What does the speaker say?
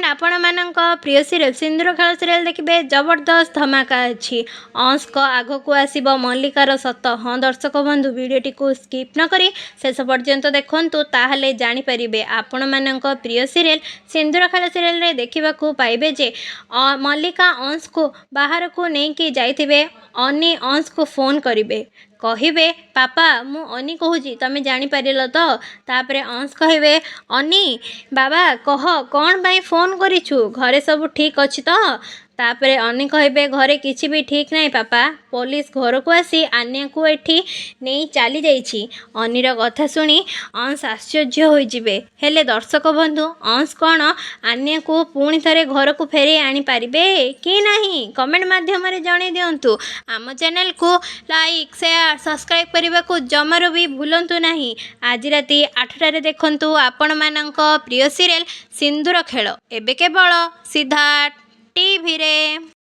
आपण मानक प्रिय सीरियल सिंदूर खेल सीरियल देखिए जबरदस्त धमाका अच्छी अंश को आग को आसब मल्लिकार सत। हाँ दर्शक बंधु वीडियोटी को स्किप न करी शेष पर्यंत देखंतु ताहले जानि परिबे आपण मानक प्रिय सीरियल सिंदूर खेल सीरियल रे देखिबा को पाइबे जे मल्लिका अंश को बाहर को नेकी जाइथिबे। अनी अंश को फोन करिबे कहिबे पापा मु अनी कहूची तमे जानी पारिल तो। तापरे अंश कहिबे अनी बाबा कह कौन बाई फोन करिछु घरे सब ठीक अछि तो। तापरे अनी कहिबे घरे किछि भी ठीक नहीं पापा पुलिस घर को आसी आन्या को एठी नहीं चली जाइछि। अनीर कथा सुनी अंश आश्चर्य हो जिबे। हेले दर्शक बंधु अंश कौन आन्या को पुणी थरे घर को फेरे आनी पारिबे कि नहीं कमेंट माध्यम रे जणे दियंतु। आम चैनल को लाइक शेयर सब्सक्राइब करने को जमार भी भूलंतु नहीं। आज राति 8टारे देखंतु आपण मानक प्रिय सीरियल सिंदूर खेल एबे केवल सिद्धार्थ टीवी रे।